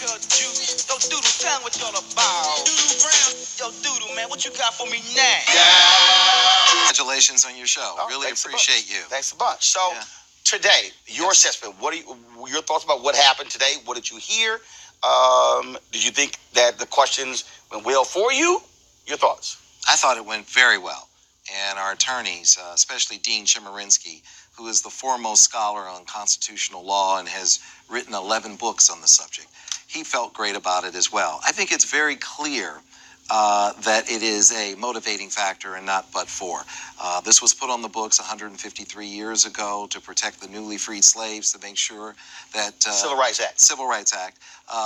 cut juice. Yo, DooDoo, tell me what y'all about. DooDoo Brown. Yo, DooDoo, man, what you got for me now? Congratulations on your show. Really appreciate you. Thanks a bunch. So, today, your assessment. Your thoughts about what happened today? What did you hear? Did you think that the questions went well for you? Your thoughts? I thought it went very well. And our attorneys, especially Dean Chemerinsky, who is the foremost scholar on constitutional law and has written 11 books on the subject, he felt great about it as well. I think it's very clear that it is a motivating factor and not but for. This was put on the books 153 years ago to protect the newly freed slaves, to make sure that... Civil Rights Act. Civil Rights Act,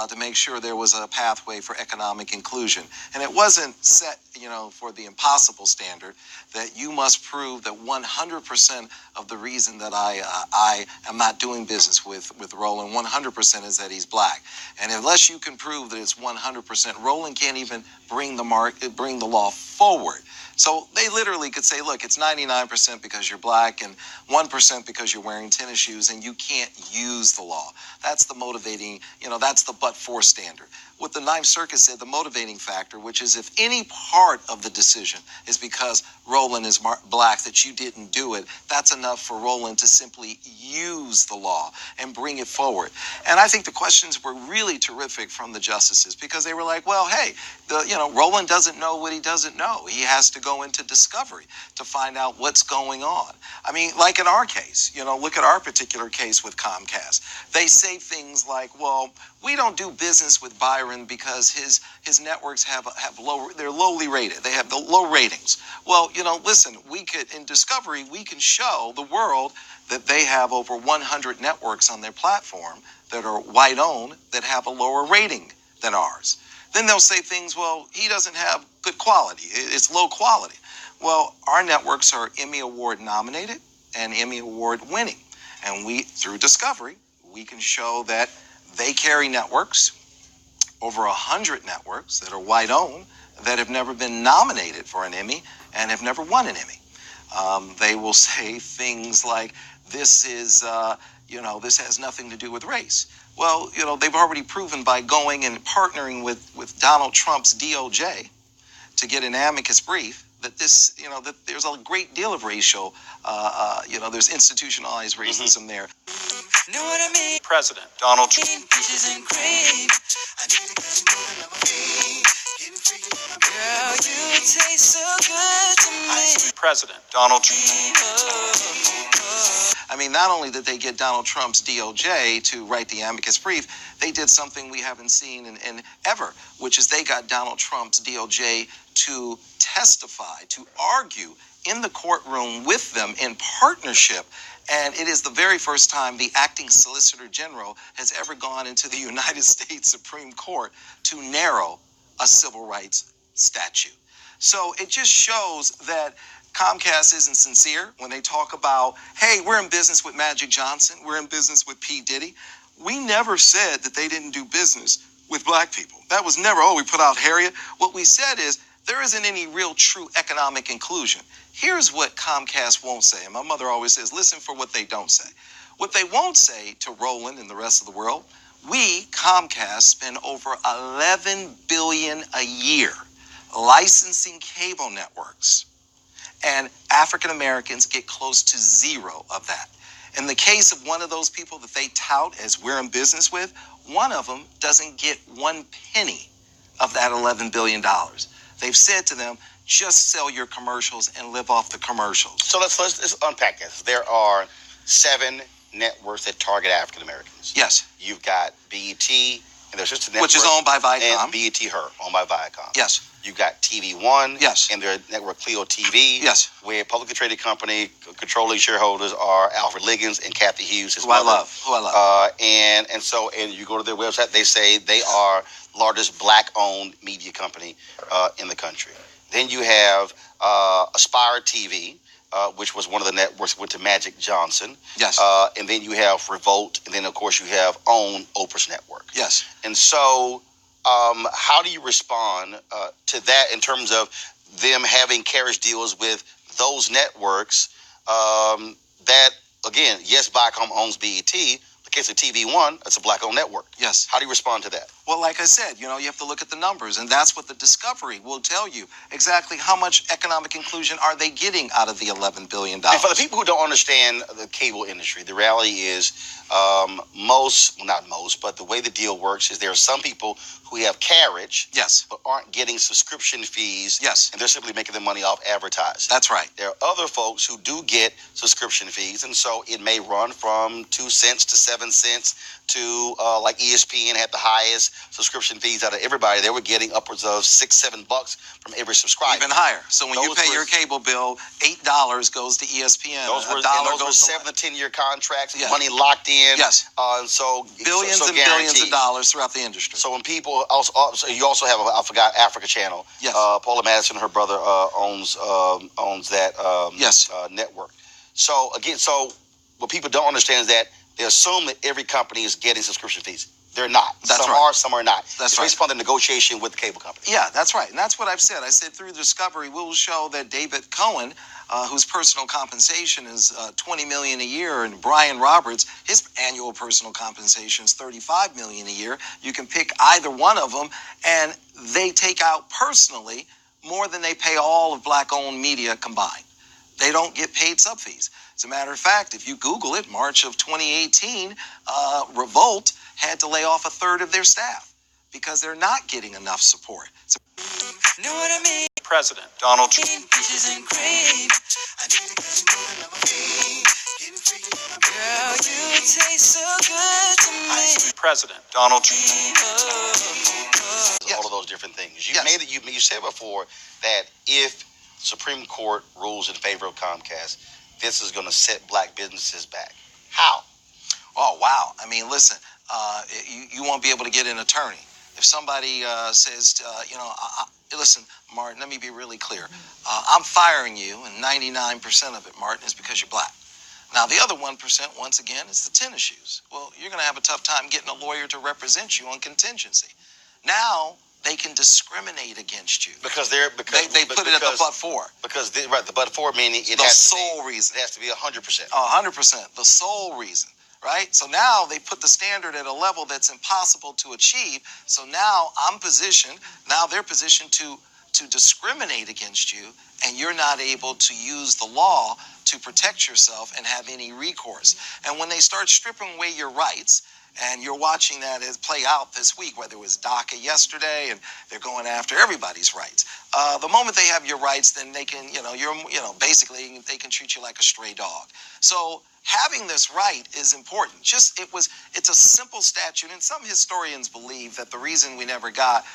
to make sure there was a pathway for economic inclusion. And it wasn't set, for the impossible standard that you must prove that 100% of the reason that I am not doing business with Roland, 100% is that he's black. And unless you can prove that it's 100%, Roland can't even bring the law forward. So they literally could say, look, it's 99% because you're black and 1% because you're wearing tennis shoes, and you can't use the law. That's the motivating, that's the but-for standard. What the Ninth Circuit said, the motivating factor, which is if any part of the decision is because Roland is black, that you didn't do it, that's enough for Roland to simply use the law and bring it forward. And I think the questions were really terrific from the justices, because they were like, well, hey, Roland doesn't know what he doesn't know. He has to go into discovery to find out what's going on. I mean, like in our case, look at our particular case with ComCAST. They say things like, well, we don't do business with Byron because his networks they're lowly rated. They have the low ratings. Well, listen, in discovery, we can show the world that they have over 100 networks on their platform that are white-owned that have a lower rating than ours. Then they'll say things, well, he doesn't have good quality. It's low quality. Well, our networks are Emmy Award nominated and Emmy Award winning. And through discovery, we can show that they carry networks, over 100 networks that are white-owned, that have never been nominated for an Emmy and have never won an Emmy. They will say things like, this is, this has nothing to do with race. Well, they've already proven by going and partnering with Donald Trump's DOJ to get an amicus brief that that there's a great deal of racial, there's institutionalized racism there. Know what I mean? President Donald Trump. Girl, you taste so good to me. President Donald Trump. I mean, not only did they get Donald Trump's DOJ to write the amicus brief, they did something we haven't seen in ever, which is they got Donald Trump's DOJ to testify, to argue in the courtroom with them in partnership. And it is the very first time the acting Solicitor General has ever gone into the United States Supreme Court to narrow a civil rights statute. So it just shows that ComCAST isn't sincere when they talk about, hey, we're in business with Magic Johnson, we're in business with P. Diddy. We never said that they didn't do business with black people. That was never, we put out Harriet. What we said is there isn't any real true economic inclusion. Here's what ComCAST won't say, and my mother always says, listen for what they don't say. What they won't say to Roland and the rest of the world, we, ComCAST, spend over $11 billion a year licensing cable networks, and African Americans get close to zero of that. In the case of one of those people that they tout as we're in business with, one of them doesn't get 1 penny of that $11 billion. They've said to them, just sell your commercials and live off the commercials. So let's unpack this. There are 7 networks that target African Americans. Yes. You've got BET, and there's just a network, which is owned by Viacom. And BET Her, owned by Viacom. Yes. You've got TV One. Yes. And their network Clio TV. Yes. Where a publicly traded company, controlling shareholders are Alfred Liggins and Kathy Hughes, his who mother. I love. And you go to their website, they say they are largest black-owned media company in the country. Then you have Aspire TV, which was one of the networks that went to Magic Johnson. Yes. And then you have Revolt, and then, of course, you have OWN, Oprah's network. Yes. And so how do you respond to that in terms of them having carriage deals with those networks that, again, yes, Viacom owns BET, but case of TV1, it's a black-owned network. Yes. How do you respond to that? Well, like I said, you have to look at the numbers, and that's what the discovery will tell you. Exactly how much economic inclusion are they getting out of the $11 billion. And for the people who don't understand the cable industry, the reality is not most, but the way the deal works is there are some people who have carriage, yes, but aren't getting subscription fees, yes, and they're simply making their money off advertising. That's right. There are other folks who do get subscription fees, and so it may run from 2 cents to 7 cents to like ESPN had the highest subscription fees out of everybody. They were getting upwards of $6-7 from every subscriber. Even higher. So when you pay your cable bill, $8 goes to ESPN. Those were 7 to 10 year contracts, yes, money locked in. Yes. And so billions and billions of dollars throughout the industry. So when people you also have I forgot Africa Channel. Yes. Paula Madison, her brother owns that yes, network. So again, what people don't understand is that they assume that every company is getting subscription fees. They're not. That's some right. are, some are not. That's it's based upon the negotiation with the cable company. Yeah, that's right. And that's what I've said. I said through discovery, we'll show that David Cohen, whose personal compensation is $20 million a year, and Brian Roberts, his annual personal compensation is $35 million a year. You can pick either one of them, and they take out personally more than they pay all of black-owned media combined. They don't get paid sub fees. As a matter of fact, if you Google it, March of 2018, Revolt had to lay off a third of their staff because they're not getting enough support. Know what I mean? President Donald Trump. Peaches and cream. I need to get you on my feet. Getting free. Girl, you taste so good to me. President Donald Trump. All of those different things. You Yes. you said before that if Supreme Court rules in favor of ComCAST, this is going to set black businesses back. How? Oh, wow. I mean, listen, you won't be able to get an attorney. If somebody says, listen, Martin, let me be really clear. I'm firing you, and 99% of it, Martin, is because you're black. Now, the other 1%, once again, is the tennis shoes. Well, you're going to have a tough time getting a lawyer to represent you on contingency. Now, they can discriminate against you. Because they put it at the but for. Because the but for meaning it the has sole to be, reason. It has to be 100%. 100%. The sole reason. Right? So now they put the standard at a level that's impossible to achieve. So now they're positioned to discriminate against you, and you're not able to use the law to protect yourself and have any recourse. And when they start stripping away your rights, and you're watching that as play out this week, whether it was DACA yesterday, and they're going after everybody's rights. The moment they have your rights, then they can, basically they can treat you like a stray dog. So having this right is important. It's a simple statute, and some historians believe that the reason we never got,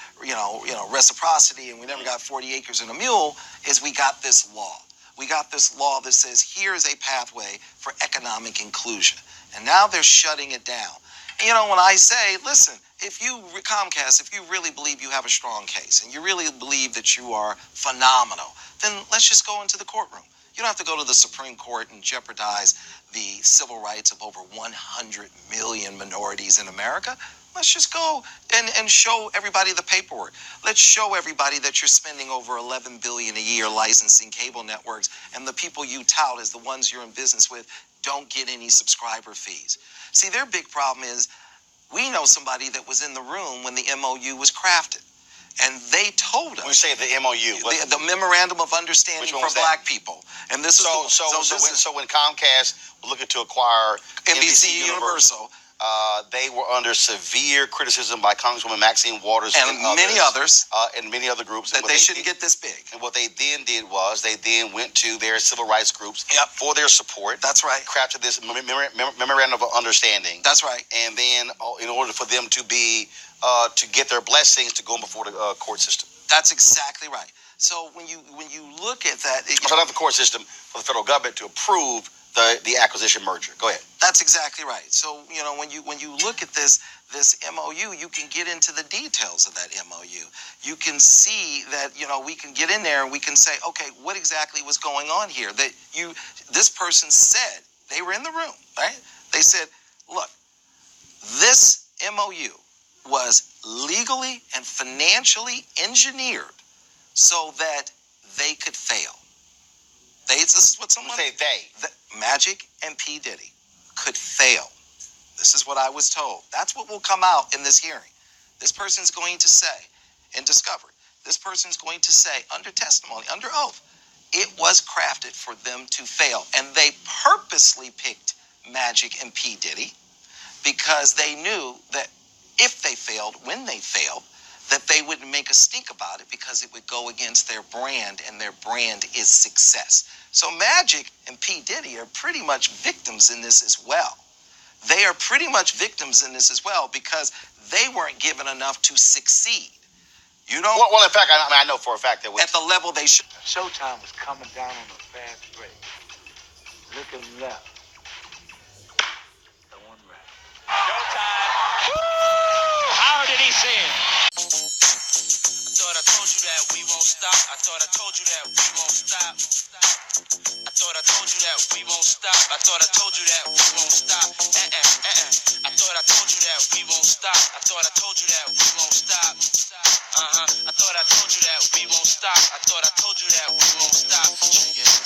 reciprocity and we never got 40 acres and a mule is we got this law. We got this law that says here's a pathway for economic inclusion, and now they're shutting it down. And when I say, listen, ComCAST, if you really believe you have a strong case and you really believe that you are phenomenal, then let's just go into the courtroom. You don't have to go to the Supreme Court and jeopardize the civil rights of over 100 million minorities in America. Let's just go and show everybody the paperwork. Let's show everybody that you're spending over $11 billion a year licensing cable networks, and the people you tout as the ones you're in business with don't get any subscriber fees. See, their big problem is we know somebody that was in the room when the MOU was crafted. And they told us. When you say the MOU, the Memorandum of Understanding for Black people. And this so when ComCAST was looking to acquire NBC Universal, they were under severe criticism by Congresswoman Maxine Waters and many others, and many other groups that they shouldn't get this big. And what they then did was they then went to their civil rights groups for their support. That's right. Crafted this memorandum of understanding. That's right. And then in order for them to be to get their blessings to go before the court system. That's exactly right. So when you look at that, not the court system, for the federal government to approve the acquisition merger. Go ahead. That's exactly right. So when you look at this MOU, you can get into the details of that MOU. You can see that we can get in there and we can say, okay, what exactly was going on here? This person said, they were in the room, right? They said, look, this MOU was legally and financially engineered so that they could fail. This is what someone say. Magic and P. Diddy could fail. This is what I was told. That's what will come out in this hearing. This person's going to say, in discovery, this person's going to say under testimony, under oath, it was crafted for them to fail. And they purposely picked Magic and P. Diddy because they knew that if they failed, when they failed, that they wouldn't make a stink about it because it would go against their brand, and their brand is success. So Magic and P. Diddy are pretty much victims in this as well. They are pretty much victims in this as well because they weren't given enough to succeed. You know? Well, in fact, I know for a fact that at the level they should. Showtime was coming down on a fast break. Looking left. The one right. Showtime. Woo! How did he say it? I thought I told you that we won't stop. I thought I told you that we won't stop. I thought I told you that we won't stop. I thought I told you that we won't stop. I thought I told you that we won't stop. I thought I told you that we won't stop. I thought I told you that we won't stop. I thought I told you that we won't stop.